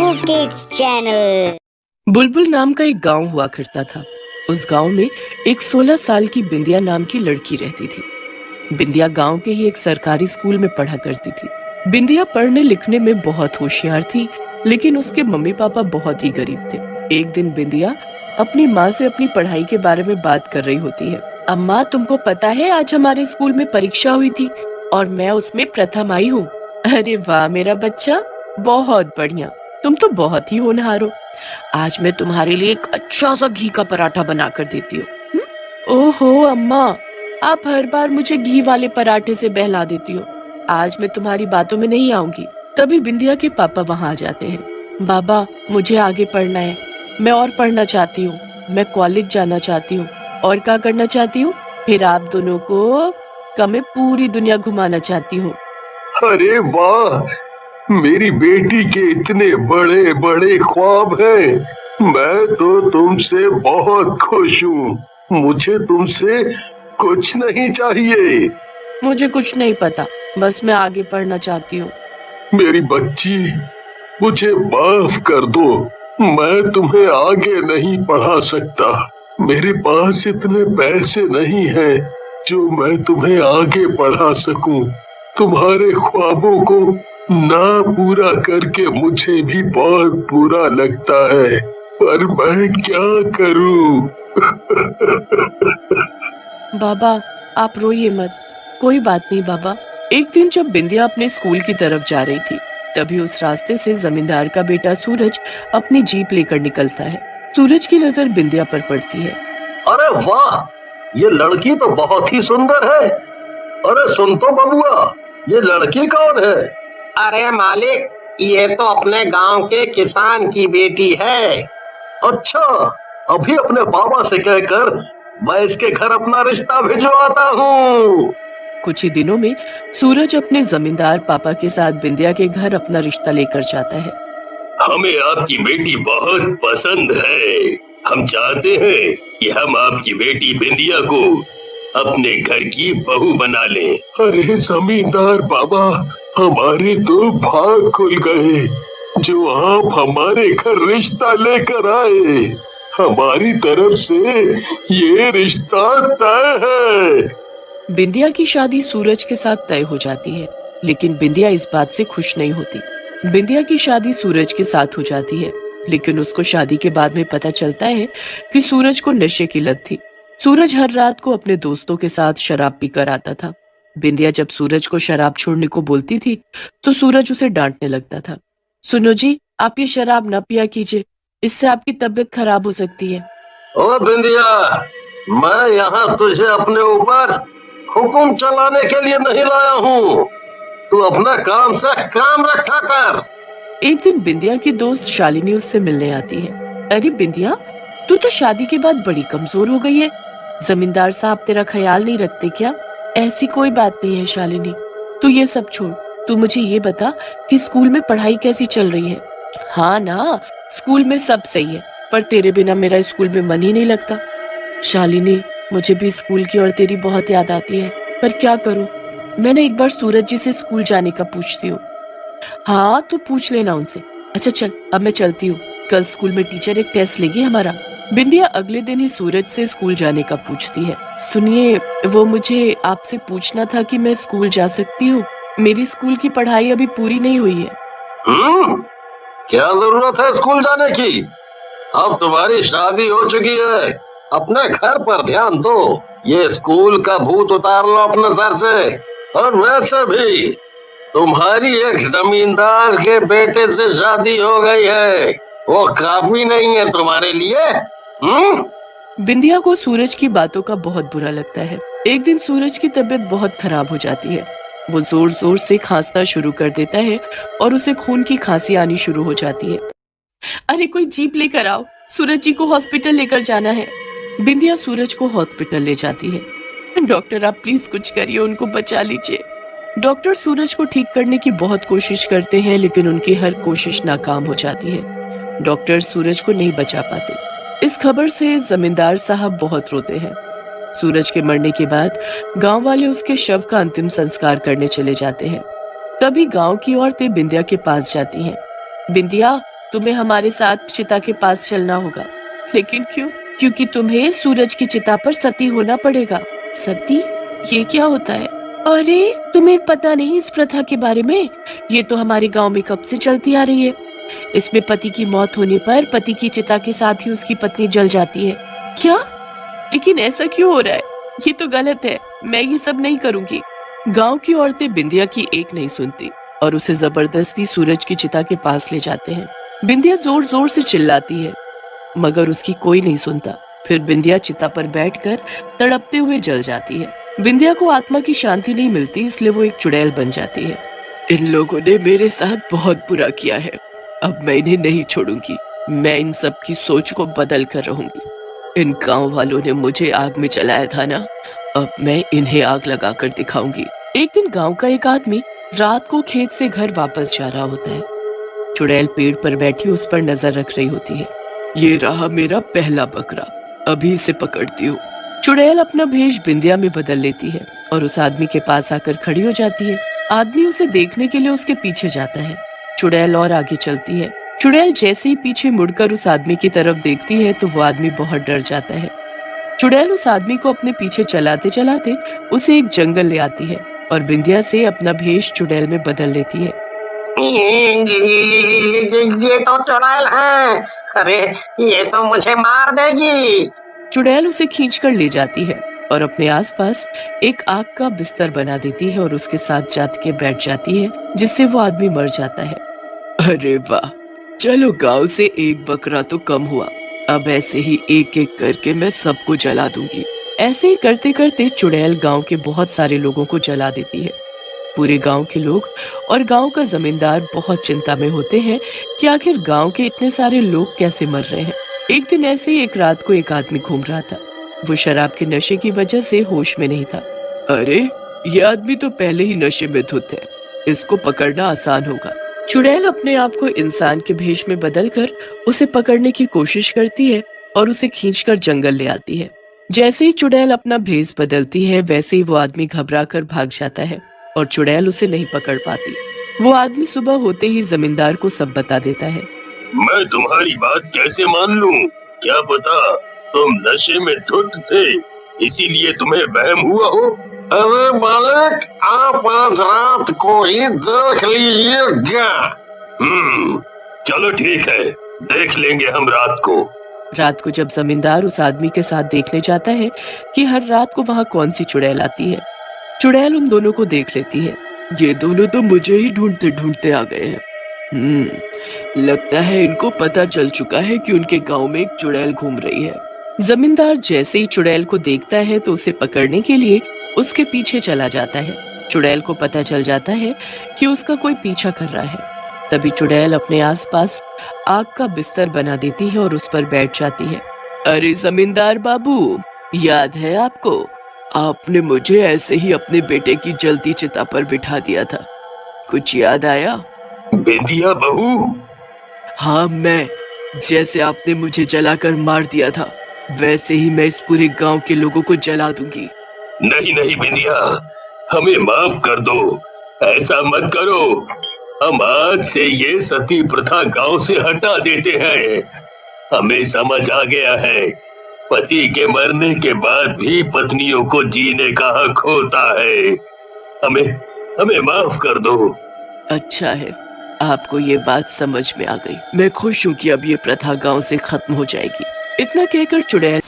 Kuku kids channel. बुलबुल नाम का एक गांव हुआ करता था। उस गांव में एक 16 साल की बिंदिया नाम की लड़की रहती थी। बिंदिया गांव के ही एक सरकारी स्कूल में पढ़ा करती थी। बिंदिया पढ़ने लिखने में बहुत होशियार थी, लेकिन उसके मम्मी पापा बहुत ही गरीब थे। एक दिन बिंदिया अपनी माँ से अपनी पढ़ाई के बारे में बात कर रही होती है। अम्मा, तुमको पता है आज हमारे स्कूल में परीक्षा हुई थी और मैं उसमें प्रथम आई हूँ। अरे वाह मेरा बच्चा, बहुत बढ़िया, तुम तो बहुत ही होनहार हो। आज मैं तुम्हारे लिए एक अच्छा सा घी का पराठा बना कर देती हूँ। ओहो अम्मा, आप हर बार मुझे घी वाले पराठे से बहला देती हो। आज मैं तुम्हारी बातों में नहीं आऊंगी। तभी बिंदिया के पापा वहां आ जाते हैं। बाबा, मुझे आगे पढ़ना है, मैं और पढ़ना चाहती हूँ, मैं कॉलेज जाना चाहती हूँ और क्या करना चाहती हूँ, फिर आप दोनों को मैं पूरी दुनिया घुमाना चाहती हूँ। अरे वाह, मेरी बेटी के इतने बड़े बड़े ख्वाब हैं। मैं तो तुमसे बहुत खुश हूँ। मुझे तुमसे कुछ नहीं चाहिए। मुझे कुछ नहीं पता, बस मैं आगे पढ़ना चाहती हूँ। मेरी बच्ची, मुझे माफ कर दो, मैं तुम्हें आगे नहीं पढ़ा सकता। मेरे पास इतने पैसे नहीं हैं जो मैं तुम्हें आगे पढ़ा सकूं। तुम्हारे ख्वाबों को ना पूरा करके मुझे भी बहुत बुरा लगता है, पर मैं क्या करूं? बाबा, आप रोइए मत, कोई बात नहीं बाबा। एक दिन जब बिंदिया अपने स्कूल की तरफ जा रही थी, तभी उस रास्ते से जमींदार का बेटा सूरज अपनी जीप लेकर निकलता है। सूरज की नजर बिंदिया पर पड़ती है। अरे वाह, ये लड़की तो बहुत ही सुंदर है। अरे सुन तो बबुआ, ये लड़की कौन है? अरे मालिक, ये तो अपने गांव के किसान की बेटी है। अच्छा, अभी अपने बाबा से कहकर मैं इसके घर अपना रिश्ता भिजवाता हूँ। कुछ ही दिनों में सूरज अपने जमींदार पापा के साथ बिंदिया के घर अपना रिश्ता लेकर जाता है। हमें आपकी बेटी बहुत पसंद है। हम चाहते हैं कि हम आपकी बेटी बिंदिया को अपने घर की बहू बना लें। अरे जमींदार बाबा, हमारे तो भाग खुल गए जो आप हमारे घर रिश्ता लेकर आए। हमारी तरफ से ये रिश्ता तय है। बिंदिया की शादी सूरज के साथ तय हो जाती है, लेकिन बिंदिया इस बात से खुश नहीं होती। बिंदिया की शादी सूरज के साथ हो जाती है, लेकिन उसको शादी के बाद में पता चलता है कि सूरज को नशे की लत थी। सूरज हर रात को अपने दोस्तों के साथ शराब पीकर आता था। बिंदिया जब सूरज को शराब छोड़ने को बोलती थी, तो सूरज उसे डांटने लगता था। सुनो जी, आप ये शराब न पिया कीजिए, इससे आपकी तबीयत खराब हो सकती है। ओ बिंदिया, मैं यहाँ तुझे अपने ऊपर हुक्म चलाने के लिए नहीं लाया हूँ। तू अपना काम से काम रखा कर। एक दिन बिंदिया की दोस्त शालिनी उससे मिलने आती है। अरे बिंदिया, तू तो शादी के बाद बड़ी कमजोर हो गई है। जमींदार साहब तेरा ख्याल नहीं रखते क्या? ऐसी कोई बात नहीं है शालिनी, तू ये सब छोड़, तू मुझे ये बता कि स्कूल में पढ़ाई कैसी चल रही है? हाँ ना, स्कूल में सब सही है, पर तेरे बिना मेरा स्कूल में मन ही नहीं लगता। शालिनी, मुझे भी स्कूल की और तेरी बहुत याद आती है, पर क्या करूं? मैंने एक बार सूरज जी से स्कूल जाने का पूछती हूँ। हाँ तो पूछ लेना उनसे। अच्छा चल, अब मैं चलती हूँ, कल स्कूल में टीचर एक टेस्ट लेगी हमारा। बिंदिया अगले दिन ही सूरज से स्कूल जाने का पूछती है। सुनिए, वो मुझे आपसे पूछना था कि मैं स्कूल जा सकती हूँ? मेरी स्कूल की पढ़ाई अभी पूरी नहीं हुई है। क्या जरूरत है स्कूल जाने की? अब तुम्हारी शादी हो चुकी है, अपने घर पर ध्यान दो। ये स्कूल का भूत उतार लो अपने सर से। और वैसे भी तुम्हारी एक जमींदार के बेटे से शादी हो गई है, वो काफी नहीं है तुम्हारे लिए? बिंदिया को सूरज की बातों का बहुत बुरा लगता है। एक दिन सूरज की तबीयत बहुत खराब हो जाती है। वो जोर जोर से खांसना शुरू कर देता है और उसे खून की खांसी आनी शुरू हो जाती है। अरे कोई जीप लेकर आओ, सूरज जी को हॉस्पिटल लेकर जाना है। बिंदिया सूरज को हॉस्पिटल ले जाती है। डॉक्टर, आप प्लीज कुछ करिए, उनको बचा लीजिए। डॉक्टर सूरज को ठीक करने की बहुत कोशिश करते हैं, लेकिन उनकी हर कोशिश नाकाम हो जाती है। डॉक्टर सूरज को नहीं बचा पाते। इस खबर से जमींदार साहब बहुत रोते हैं। सूरज के मरने के बाद गांव वाले उसके शव का अंतिम संस्कार करने चले जाते हैं। तभी गांव की औरतें बिंदिया के पास जाती हैं। बिंदिया, तुम्हें हमारे साथ चिता के पास चलना होगा। लेकिन क्यों? क्योंकि तुम्हें सूरज की चिता पर सती होना पड़ेगा। सती? ये क्या होता है? अरे तुम्हें पता नहीं इस प्रथा के बारे में? ये तो हमारे गांव में कब से चलती आ रही है। इसमें पति की मौत होने पर पति की चिता के साथ ही उसकी पत्नी जल जाती है। क्या? लेकिन ऐसा क्यों हो रहा है? ये तो गलत है, मैं ये सब नहीं करूंगी। गांव की औरतें बिंदिया की एक नहीं सुनती और उसे जबरदस्ती सूरज की चिता के पास ले जाते हैं। बिंदिया जोर जोर से चिल्लाती है मगर उसकी कोई नहीं सुनता। फिर बिंदिया चिता पर बैठकर तड़पते हुए जल जाती है। बिंदिया को आत्मा की शांति नहीं मिलती, इसलिए वो एक चुड़ैल बन जाती है। इन लोगों ने मेरे साथ बहुत बुरा किया है, अब मैं इन्हें नहीं छोड़ूंगी। मैं इन सब की सोच को बदल कर रहूंगी। इन गांव वालों ने मुझे आग में जलाया था ना, अब मैं इन्हें आग लगाकर दिखाऊंगी। एक दिन गांव का एक आदमी रात को खेत से घर वापस जा रहा होता है। चुड़ैल पेड़ पर बैठी उस पर नजर रख रही होती है। ये रहा मेरा पहला बकरा, अभी इसे पकड़ती हूँ। चुड़ैल अपना भेष बिंदिया में बदल लेती है और उस आदमी के पास आकर खड़ी हो जाती है। आदमी उसे देखने के लिए उसके पीछे जाता है। चुड़ैल और आगे चलती है। चुड़ैल जैसे ही पीछे मुड़कर उस आदमी की तरफ देखती है तो वो आदमी बहुत डर जाता है। चुड़ैल उस आदमी को अपने पीछे चलाते चलाते उसे एक जंगल ले आती है और बिंदिया से अपना भेष चुड़ैल में बदल लेती है। ये तो चुड़ैल है। अरे ये तो मुझे मार देगी। चुड़ैल उसे खींचकर ले जाती है और अपने आसपास एक आग का बिस्तर बना देती है और उसके साथ जात के बैठ जाती है, जिससे वो आदमी मर जाता है। अरे वाह, चलो गांव से एक बकरा तो कम हुआ। अब ऐसे ही एक एक करके मैं सबको जला दूंगी। ऐसे ही करते करते चुड़ैल गांव के बहुत सारे लोगों को जला देती है। पूरे गांव के लोग और गांव का जमींदार बहुत चिंता में होते हैं कि आखिर गांव के इतने सारे लोग कैसे मर रहे हैं। एक दिन ऐसे ही एक रात को एक आदमी घूम रहा था। वो शराब के नशे की वजह से होश में नहीं था। अरे ये आदमी तो पहले ही नशे में धुत है, इसको पकड़ना आसान होगा। चुड़ैल अपने आप को इंसान के भेष में बदलकर उसे पकड़ने की कोशिश करती है और उसे खींचकर जंगल ले आती है। जैसे ही चुड़ैल अपना भेष बदलती है वैसे ही वो आदमी घबराकर भाग जाता है और चुड़ैल उसे नहीं पकड़ पाती। वो आदमी सुबह होते ही जमींदार को सब बता देता है। मैं तुम्हारी बात कैसे मान लूं? क्या पता तुम नशे में धुत थे, इसीलिए तुम्हें वहम हुआ हो। अरे मालिक, आप आज रात को ही देख लीजिएगा। चलो ठीक है, देख लेंगे हम रात को। रात को जब जमींदार उस आदमी के साथ देखने जाता है कि हर रात को वहाँ कौन सी चुड़ैल आती है, चुड़ैल उन दोनों को देख लेती है। ये दोनों तो मुझे ही ढूंढते ढूंढते आ गए हैं। लगता है इनको पता चल चुका है कि उनके गांव में एक चुड़ैल घूम रही है। जमींदार जैसे ही चुड़ैल को देखता है तो उसे पकड़ने के लिए उसके पीछे चला जाता है। चुड़ैल को पता चल जाता है कि उसका कोई पीछा कर रहा है। तभी चुड़ैल अपने आसपास आग का बिस्तर बना देती है और उस पर बैठ जाती है। अरे जमींदार बाबू, याद है आपको? आपने मुझे ऐसे ही अपने बेटे की जलती चिता पर बिठा दिया था, कुछ याद आया? बिंदिया बहू? हाँ, मैं। जैसे आपने मुझे जलाकर मार दिया था वैसे ही मैं इस पूरे गांव के लोगों को जला दूंगी। नहीं नहीं बिंदिया, हमें माफ कर दो, ऐसा मत करो। हम आज से ये सती प्रथा गांव से हटा देते हैं। हमें समझ आ गया है, पति के मरने के बाद भी पत्नियों को जीने का हक होता है। हमें माफ कर दो। अच्छा है, आपको ये बात समझ में आ गई। मैं खुश हूँ कि अब ये प्रथा गांव से खत्म हो जाएगी। इतना कहकर चुड़ैल